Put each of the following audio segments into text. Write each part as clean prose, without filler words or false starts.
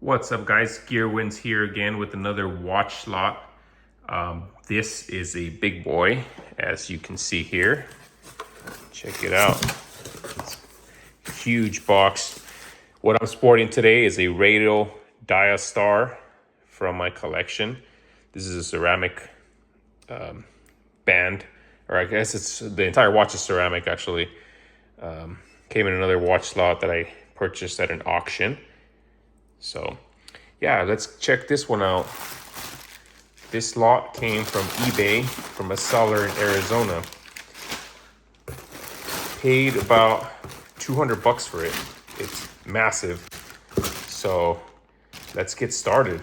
What's up, guys? GearWins here again with another watch lot. This is a big boy, as you can see here. Check it out. Huge box. What I'm sporting today is a Radial Diastar from my collection. This is a ceramic band, or I guess it's the entire watch is ceramic actually. Came in another watch lot that I purchased at an auction. So yeah, let's check this one out. This lot came from eBay from a seller in Arizona. Paid about 200 bucks for it. It's massive. So let's get started.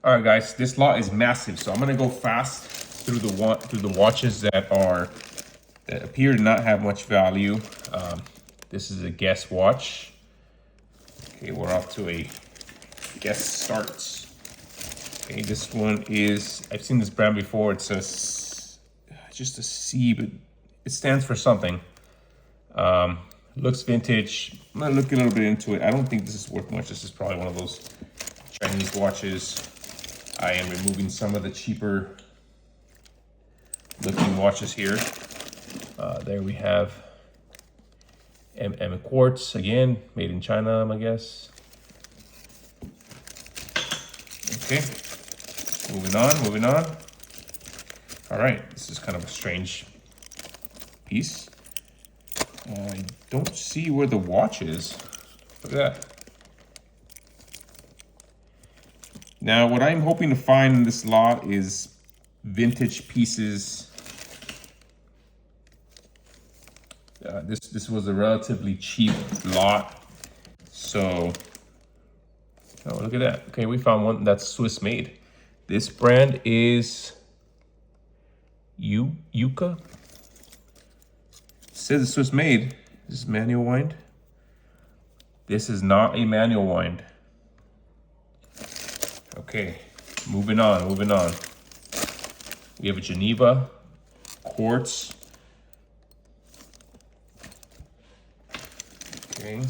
All right, guys, this lot is massive. So I'm gonna go fast through the watches that appear to not have much value. This is a Guess watch. Okay, we're off to a Guess starts. Okay, this one is, I've seen this brand before. It's just a C, but it stands for something. Looks vintage. I'm gonna look a little bit into it. I don't think this is worth much. This is probably one of those Chinese watches. I am removing some of the cheaper looking watches here. There we have Quartz, again, made in China, I guess. Okay, moving on. All right, this is kind of a strange piece. I don't see where the watch is. Look at that. Now, what I'm hoping to find in this lot is vintage pieces. This was a relatively cheap lot, so oh, look at that. Okay, we found one that's Swiss made. This brand is Yuka. It says it's Swiss made. This is manual wind. This is not a manual wind. Okay, moving on. We have a Geneva Quartz. Okay.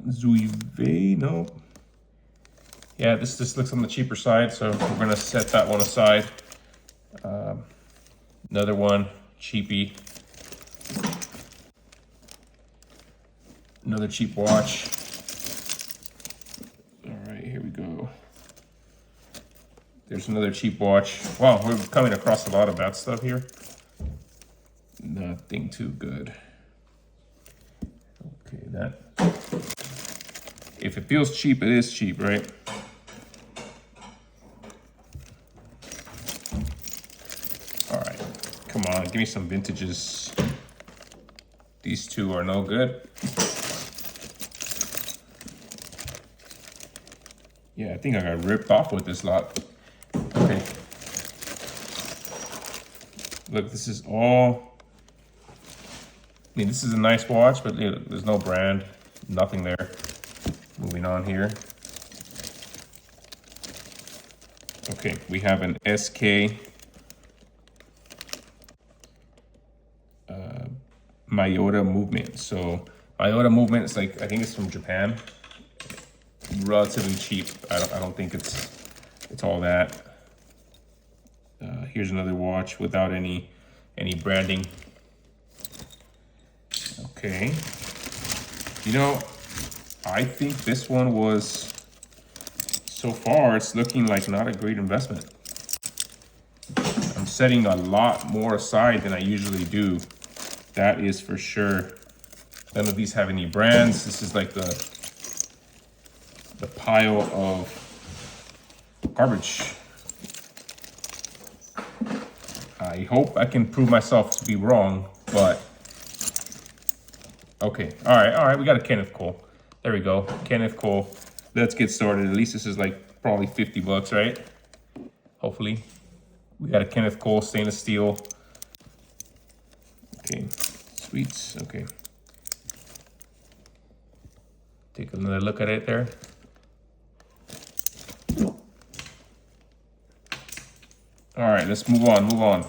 Zuive, no. Yeah, this looks on the cheaper side, so we're gonna set that one aside. Another one, cheapy. Another cheap watch. All right, here we go. There's another cheap watch. Wow, we're coming across a lot of that stuff here. Nothing too good. Okay, that. If it feels cheap, it is cheap, right? All right, come on, give me some vintages. These two are no good. Yeah, I think I got ripped off with this lot. Okay. Look, this is all, I mean, this is a nice watch, but there's no brand, nothing there. Moving on here. Okay, we have an SK Miyota Movement. So Miyota Movement is like, I think it's from Japan. Relatively cheap. I don't think it's all that. Here's another watch without any branding. Okay. You know, I think this one was, so far, it's looking like not a great investment. I'm setting a lot more aside than I usually do. That is for sure. None of these have any brands. This is like the pile of garbage. I hope I can prove myself to be wrong, but okay. All right, we got a Kenneth Cole. There we go, Kenneth Cole. Let's get started. At least this is like probably 50 bucks, right? Hopefully. We got a Kenneth Cole stainless steel. Okay, sweets, okay. Take another look at it there. All right, let's move on.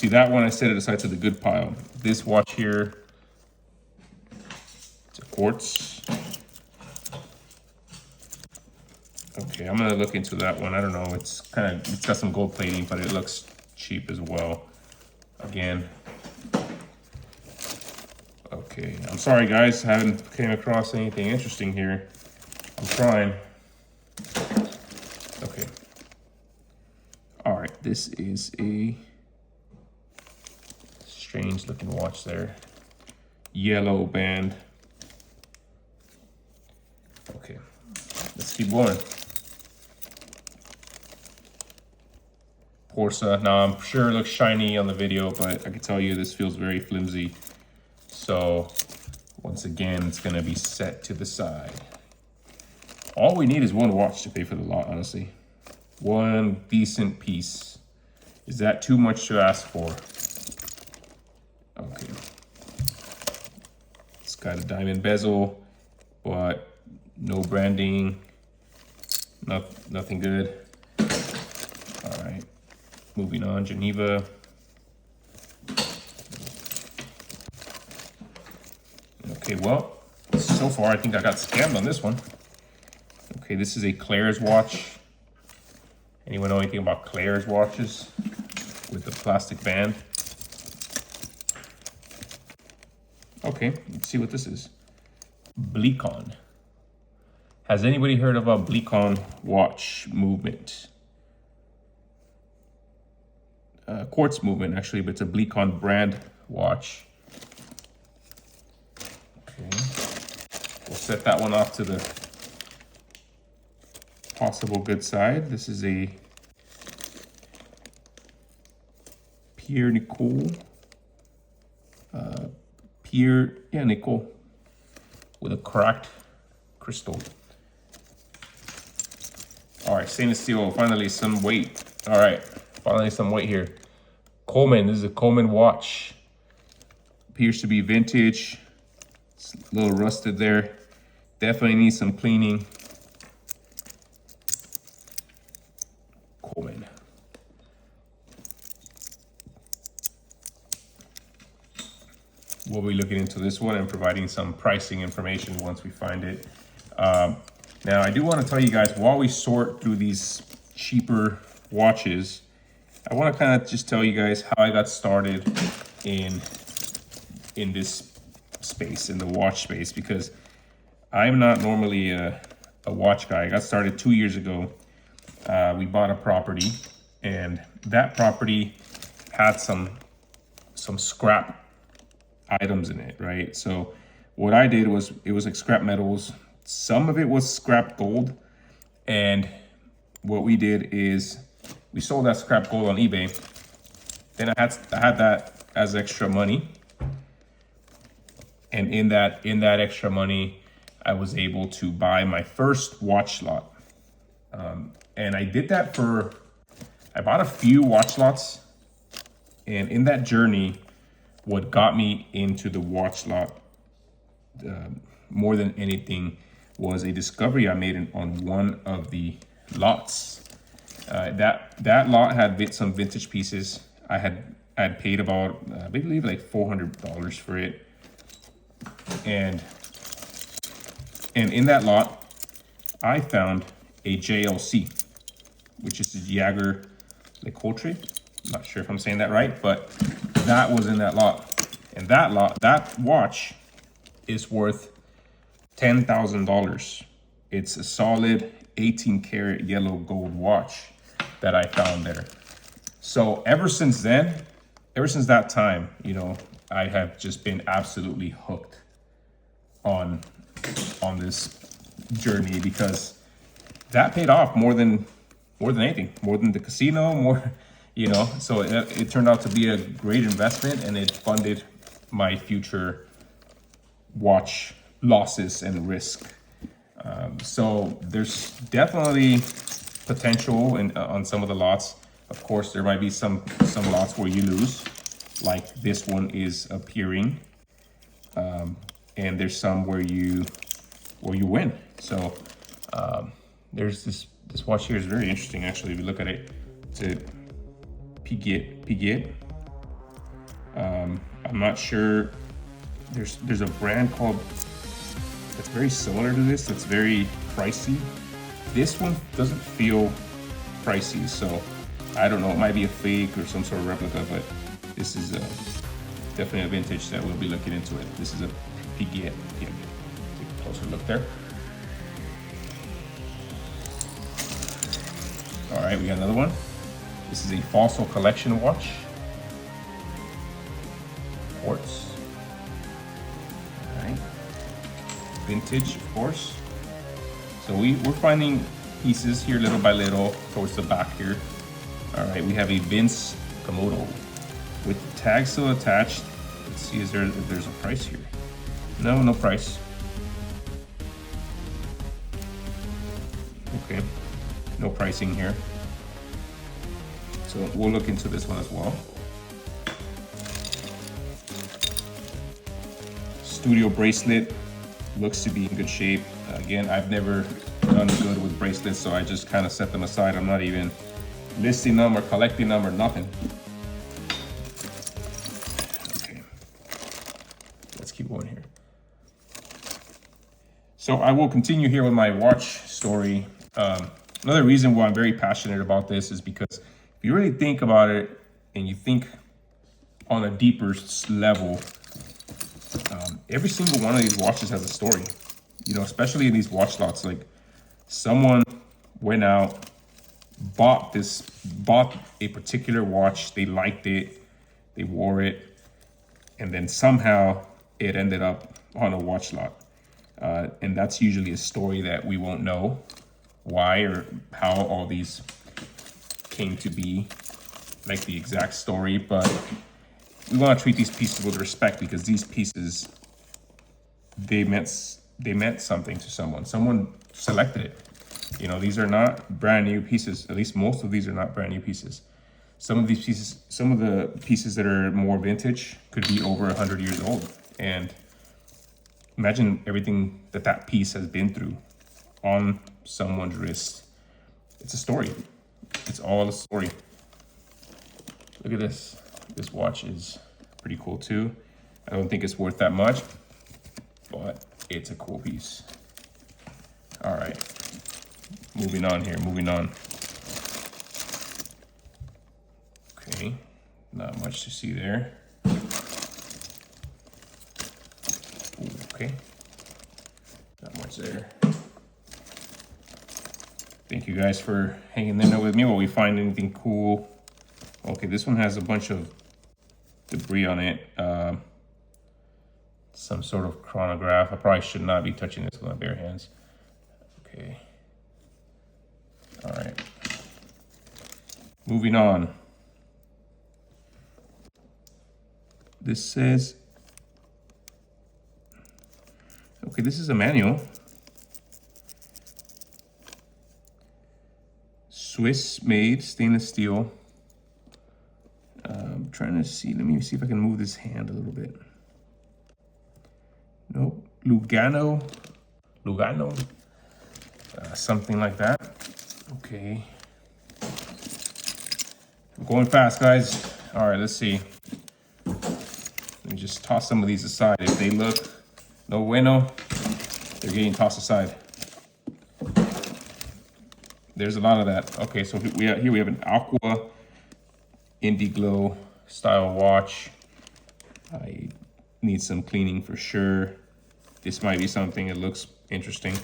See, that one I set it aside to the good pile. This watch here, it's a quartz. Okay, I'm gonna look into that one. I don't know, it's got some gold plating, but it looks cheap as well. Again. Okay, I'm sorry guys, I haven't came across anything interesting here. I'm trying. Okay. All right, this is a strange looking watch there. Yellow band. Okay, let's keep going. Porsa. Now I'm sure it looks shiny on the video, but I can tell you this feels very flimsy. So once again, it's gonna be set to the side. All we need is one watch to pay for the lot, honestly. One decent piece. Is that too much to ask for? Okay. It's got a diamond bezel, but no branding. Nothing good. All right. Moving on, Geneva. Okay, well, so far I think I got scammed on this one. Okay, this is a Claire's watch. Anyone know anything about Claire's watches with the plastic band? Okay, let's see what this is. Blecon. Has anybody heard of a Blecon watch movement? Quartz movement, actually, but it's a Blecon brand watch. Okay, we'll set that one off to the possible good side. This is a Pierre Nicole. Nicole with a cracked crystal. All right, stainless steel, finally some weight. All right, finally some weight here. Coleman, this is a Coleman watch. Appears to be vintage. It's a little rusted there. Definitely needs some cleaning. Coleman. We'll be looking into this one and providing some pricing information once we find it. Now, I do want to tell you guys, while we sort through these cheaper watches, I want to kind of just tell you guys how I got started in this space, in the watch space, because I'm not normally a watch guy. I got started 2 years ago. We bought a property, and that property had some scrap items in it, right? So what I did was, it was like scrap metals. Some of it was scrap gold. And what we did is we sold that scrap gold on eBay. Then I had that as extra money. And in that extra money, I was able to buy my first watch lot. And I did that I bought a few watch lots. And in that journey, what got me into the watch lot more than anything was a discovery I made on one of the lots. That lot had some vintage pieces. I had paid about, I believe, like $400 for it. And in that lot, I found a JLC, which is the Jaeger LeCoultre. I'm not sure if I'm saying that right, but that was in that lot. And that watch is worth $10,000. It's a solid 18 karat yellow gold watch that I found there. So ever since that time, you know, I have just been absolutely hooked on this journey, because that paid off more than anything, more than the casino, more, you know. So it turned out to be a great investment, and it funded my future watch losses and risk. So there's definitely potential on some of the lots. Of course, there might be some lots where you lose, like this one is appearing, and there's some where you win. So there's this watch here is very interesting, actually. If you look at it, it's a Piguet. I'm not sure. There's a brand called that's very similar to this. That's very pricey. This one doesn't feel pricey, so I don't know. It might be a fake or some sort of replica, but this is definitely a vintage that we'll be looking into it. This is a Piguet. Take a closer look there. All right, we got another one. This is a Fossil Collection watch. Quartz. All right. Vintage, of course. So we're finding pieces here little by little towards the back here. All right, we have a Vince Camuto with the tag still attached. Let's see if there's a price here. No price. Okay, no pricing here. So we'll look into this one as well. Studio bracelet looks to be in good shape. Again, I've never done good with bracelets, so I just kind of set them aside. I'm not even listing them or collecting them or nothing. Okay, let's keep going here. So I will continue here with my watch story. Another reason why I'm very passionate about this is because if you really think about it and you think on a deeper level, every single one of these watches has a story, you know, especially in these watch lots. Like someone went out, bought a particular watch, they liked it, they wore it, and then somehow it ended up on a watch lot. And that's usually a story that we won't know why or how all these came to be, like the exact story, but we want to treat these pieces with respect because these pieces, they meant something to someone. Someone selected it. You know, these are not brand new pieces. At least most of these are not brand new pieces. Some of these pieces, some of the pieces that are more vintage could be over 100 years old. And imagine everything that piece has been through on someone's wrist. It's a story. It's all a story. Look at this. This watch is pretty cool too. I don't think it's worth that much, but it's a cool piece. All right, moving on here, moving on. Okay, not much to see there. Ooh, okay, not much there. Thank you guys for hanging in there with me while we find anything cool. Okay, this one has a bunch of debris on it. Some sort of chronograph. I probably should not be touching this with my bare hands. Okay. All right. Moving on. This says, okay, this is a manual. Swiss made stainless steel. I'm trying to see, let me see if I can move this hand a little bit. Nope, Lugano, something like that. Okay. I'm going fast, guys. All right, let's see. Let me just toss some of these aside. If they look no bueno, they're getting tossed aside. There's a lot of that. Okay, so here we have an Aqua Indiglo style watch. I need some cleaning for sure. This might be something that looks interesting.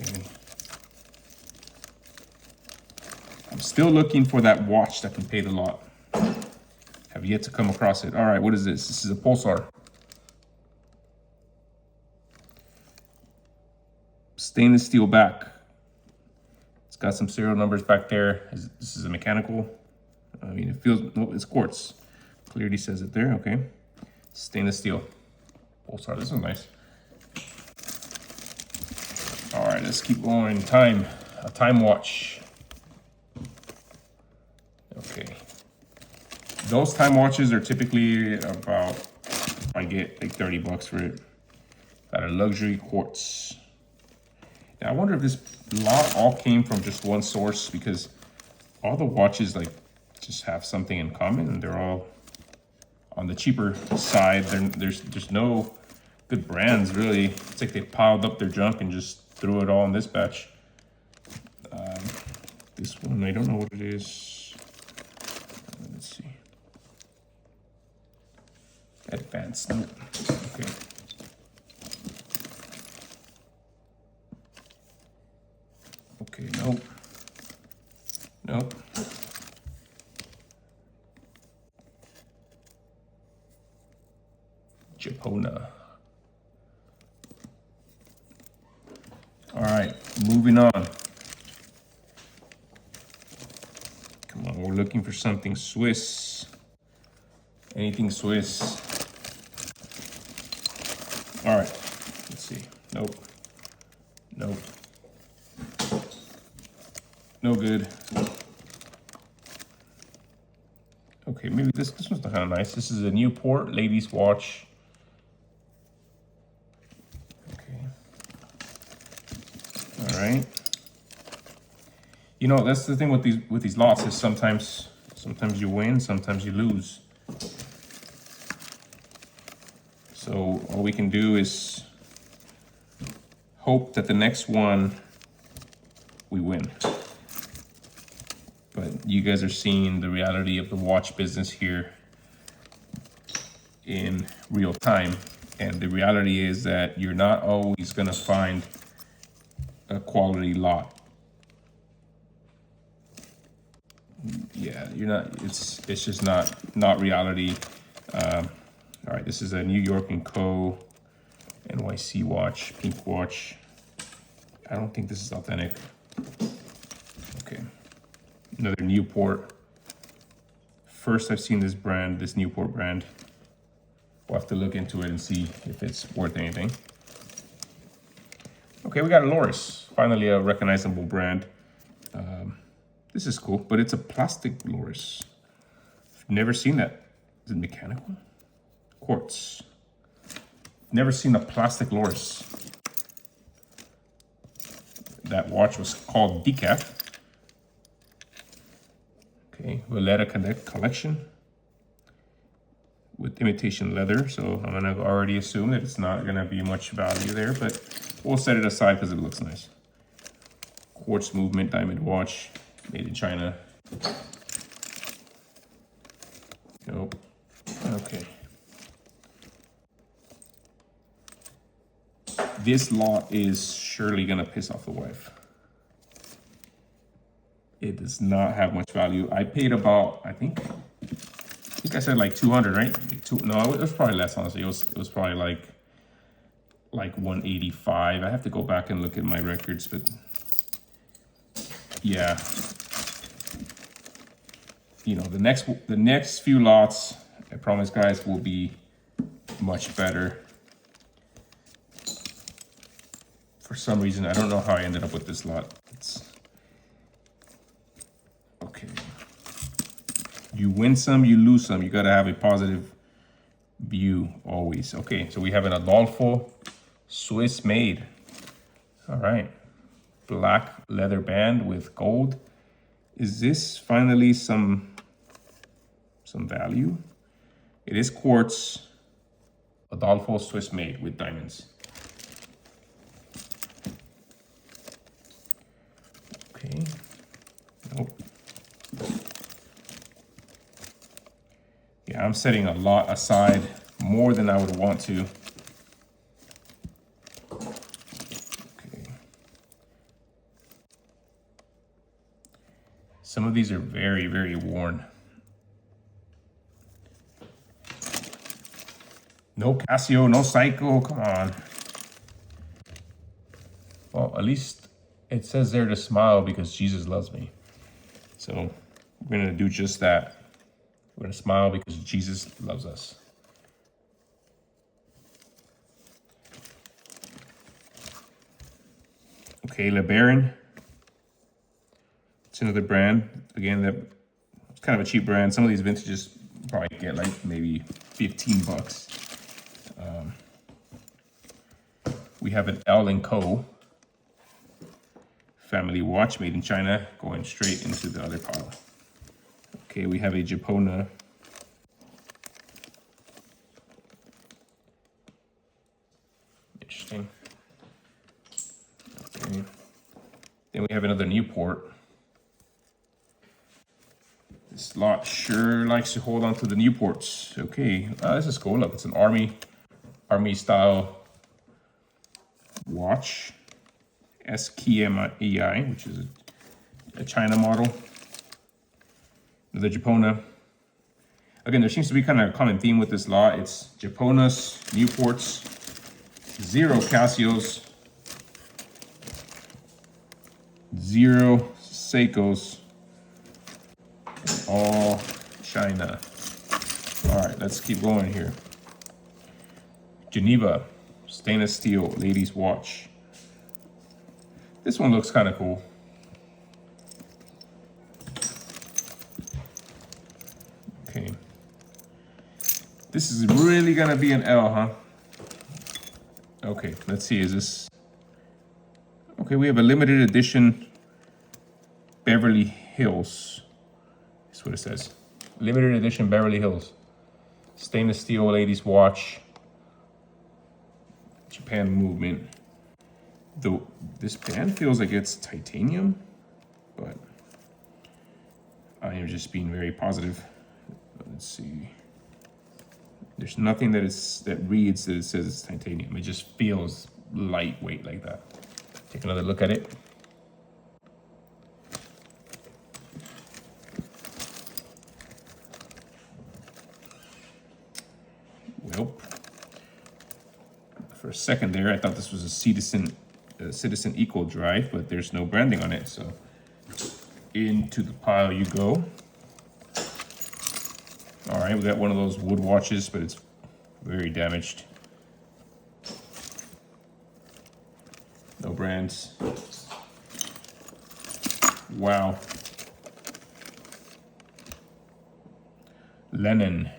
Okay. I'm still looking for that watch that can pay the lot. Have yet to come across it. All right, what is this? This is a Pulsar. Stainless steel back. It's got some serial numbers back there. This is a mechanical. I mean, it feels, no, it's quartz. Clearly says it there, okay. Stainless steel. Pulsar, this is nice. All right, let's keep going. Time, a time watch. Okay. Those time watches are typically about, I get like 30 bucks for it. Got a luxury quartz. Now, I wonder if this lot all came from just one source, because all the watches like just have something in common and they're all on the cheaper side. There's no good brands really. It's like they piled up their junk and just threw it all in this batch. This one, I don't know what it is. Let's see. Advanced, nope. Okay. Okay, nope. Nope. Japona. All right, moving on. Come on, we're looking for something Swiss. Anything Swiss. All right, let's see. Nope. Nope. No good. Okay, maybe this one's kind of nice. This is a Newport ladies watch. Okay. All right. You know, that's the thing with these lots is sometimes you win, sometimes you lose. So all we can do is hope that the next one we win. But you guys are seeing the reality of the watch business here in real time. And the reality is that you're not always gonna find a quality lot. Yeah, you're not, it's just not reality. All right, this is a New York & Co. NYC watch, pink watch. I don't think this is authentic. Okay. Another Newport. First I've seen this brand, this Newport brand. We'll have to look into it and see if it's worth anything. Okay, we got a Loris. Finally a recognizable brand. This is cool, but it's a plastic Loris. I've never seen that. Is it mechanical? Quartz. Never seen a plastic Loris. That watch was called Decaf. Okay, Valletta collection with imitation leather. So I'm gonna already assume that it's not gonna be much value there, but we'll set it aside because it looks nice. Quartz movement diamond watch, made in China. Nope. Okay. This lot is surely gonna piss off the wife. It does not have much value. I paid about, I think I said like 200, right? No, it was probably less, honestly. It was probably like 185. I have to go back and look at my records, but yeah. You know, the next few lots, I promise guys, will be much better. For some reason, I don't know how I ended up with this lot. Okay. You win some, you lose some. You gotta have a positive view always. Okay, so we have an Adolfo Swiss made. All right. Black leather band with gold. Is this finally some value? It is quartz. Adolfo Swiss made with diamonds. Okay. Nope. Yeah, I'm setting a lot aside, more than I would want to. Okay. Some of these are very, very worn. No Casio, no Seiko, come on. Well, at least it says there to smile because Jesus loves me. So we're gonna do just that. We're gonna smile because Jesus loves us. Okay, LeBaron. It's another brand. Again, it's kind of a cheap brand. Some of these vintages probably get like maybe 15 bucks. We have an L & Co. family watch made in China going straight into the other pile. Okay, we have a Japona. have another Newport. This lot sure likes to hold on to the Newports. Okay, this is cool. Look, it's an army style watch. SKMEI, which is a China model. The Japona. Again, there seems to be kind of a common theme with this lot. It's Japonas, Newports, 0 Casios, 0 Seikos, all China. All right, let's keep going here. Geneva, stainless steel ladies watch. This one looks kind of cool. Okay. This is really gonna be an L, huh? Okay, let's see, is this... Okay, we have a limited edition Beverly Hills. That's what it says. Limited edition Beverly Hills. Stainless steel ladies watch. Japan movement. Though this band feels like it's titanium, but I am just being very positive. Let's see. There's nothing that reads that it says it's titanium. It just feels lightweight like that. Take another look at it. Well, for a second there, I thought this was a Citizen Eco Drive, but there's no branding on it, so into the pile you go. All right, we got one of those wood watches, but it's very damaged. No brands. Wow. Lennon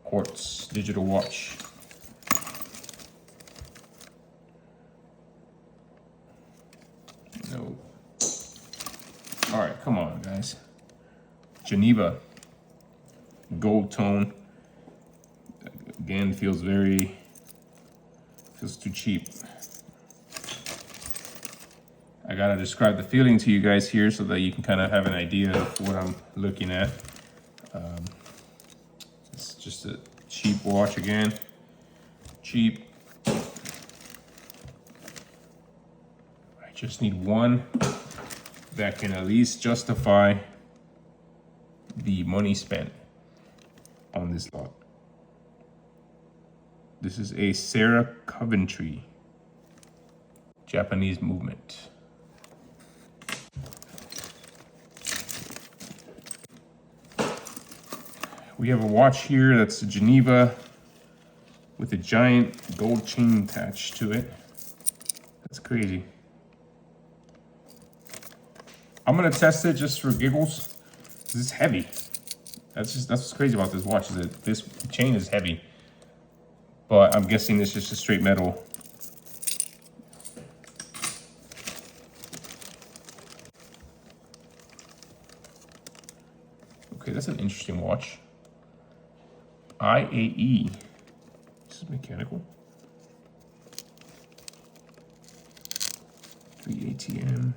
quartz digital watch. No. All right, come on, guys. Geneva gold tone. Again, feels too cheap. I gotta describe the feeling to you guys here so that you can kind of have an idea of what I'm looking at. It's just a cheap watch again. Cheap. I just need one that can at least justify the money spent on this lot. This is a Sarah Coventry Japanese movement. We have a watch here that's a Geneva with a giant gold chain attached to it. That's crazy. I'm gonna test it just for giggles. It's heavy. That's what's crazy about this watch, is that this chain is heavy. But I'm guessing it's just a straight metal. Okay, that's an interesting watch. IAE. This is mechanical. 3 ATM.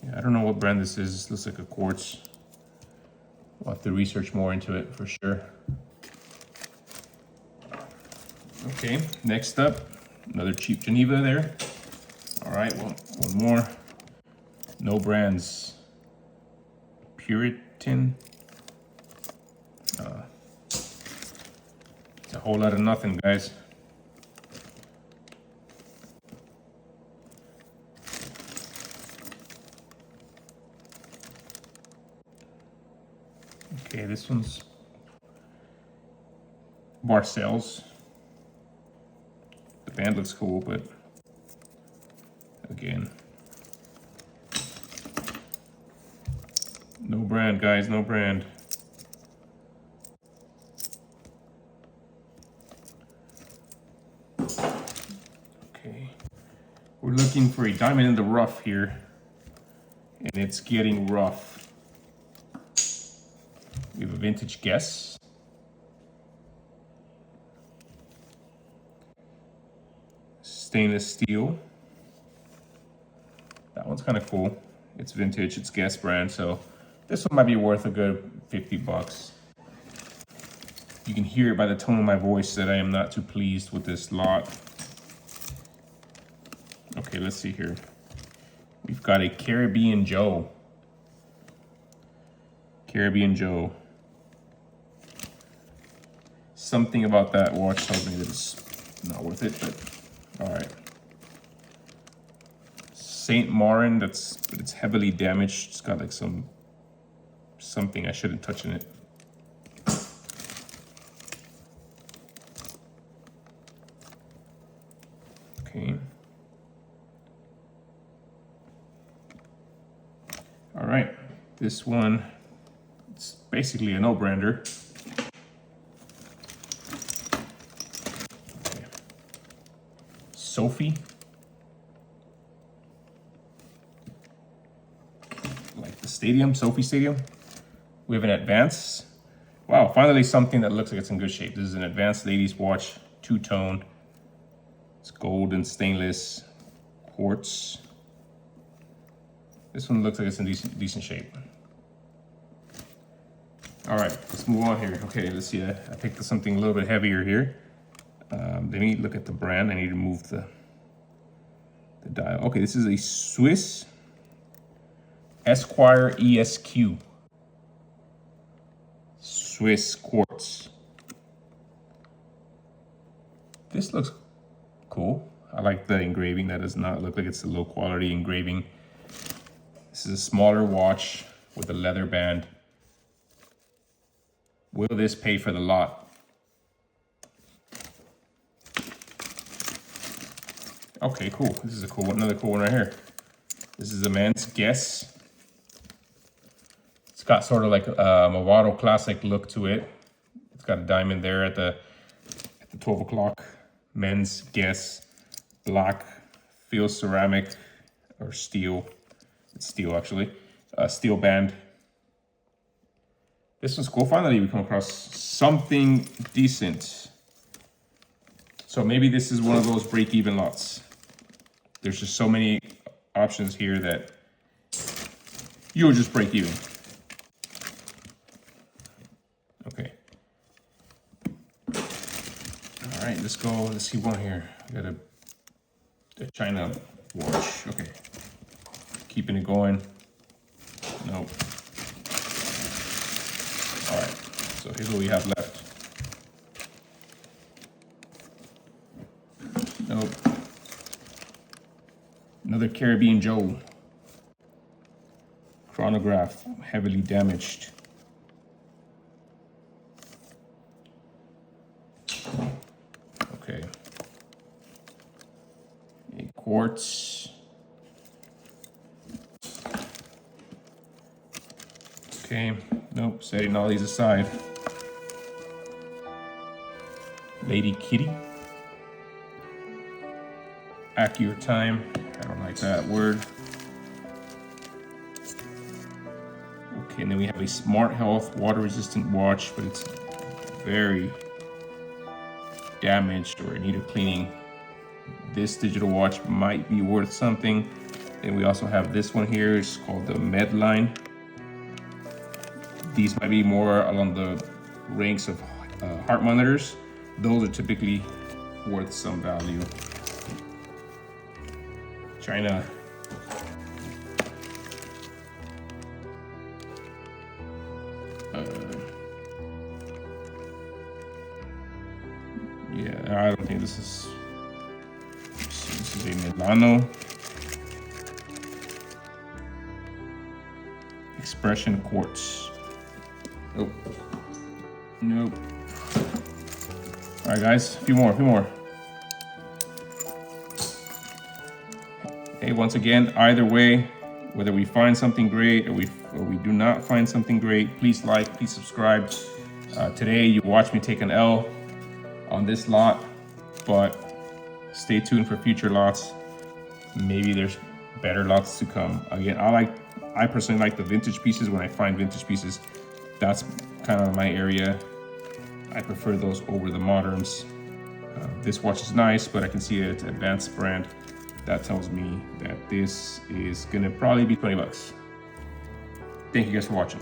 Yeah, I don't know what brand this is. This looks like a quartz. We'll have to research more into it for sure. Okay, next up, another cheap Geneva there. All right, well, one more. No brands. Puritan. It's a whole lot of nothing, guys. Okay, this one's Barcells. The band looks cool, but again, no brand, guys, no brand. Okay, we're looking for a diamond in the rough here, and it's getting rough. We have a vintage Guess. Stainless steel. That one's kind of cool. It's vintage, it's Guess brand, so this one might be worth a good 50 bucks. You can hear it by the tone of my voice that I am not too pleased with this lot. Okay, let's see here. We've got a Caribbean Joe. Caribbean Joe. Something about that watch tells me that it's not worth it, but all right. Saint Marin, it's heavily damaged. It's got like something I shouldn't touch in it. Okay. All right, this one, it's basically a no-brander. Okay. Sophie. Like the stadium, Sophie Stadium. We have an Advance. Wow, finally something that looks like it's in good shape. This is an Advanced ladies watch, two-tone. It's gold and stainless, quartz. This one looks like it's in decent shape. All right, let's move on here. Okay, let's see. I picked something a little bit heavier here. Let me look at the brand. I need to move the dial. Okay, this is a Swiss Esquire ESQ. Swiss quartz. This looks cool. I like the engraving. That does not look like it's a low quality engraving. This is a smaller watch with a leather band. Will this pay for the lot? Okay, cool. This is a cool one. Another cool one right here. This is a Men's Guess. It's got sort of like a Movado classic look to it. It's got a diamond there at the 12 o'clock. Men's Guess. Black. Feels ceramic or steel. It's steel actually. Steel band. This one's cool. Finally, we come across something decent. So maybe this is one of those break-even lots. There's just so many options here that you'll just break even. Okay. All right, let's go. Let's see one here. I got a China watch. Okay. Keeping it going. Nope. All right, so here's what we have left. Nope. Another Caribbean Joe. Chronograph, heavily damaged. Okay. A quartz. Okay, nope, setting all these aside. Lady Kitty. Accurate time. I don't like that word. Okay, and then we have a Smart Health water resistant watch, but it's very damaged or in need of cleaning. This digital watch might be worth something. Then we also have this one here. It's called the Medline. These might be more along the ranks of heart monitors. Those are typically worth some value. China. Yeah, I don't think this is a Milano. Expression quartz. Nope. Nope. All right, guys, a few more. Hey, once again, either way, whether we find something great or we do not find something great, please like, please subscribe. Today, you watched me take an L on this lot, but stay tuned for future lots. Maybe there's better lots to come. Again, I personally like the vintage pieces. When I find vintage pieces, that's kind of my area. I prefer those over the moderns. This watch is nice, but I can see it's an Advanced brand. that tells me that this is gonna probably be 20 bucks. Thank you guys for watching.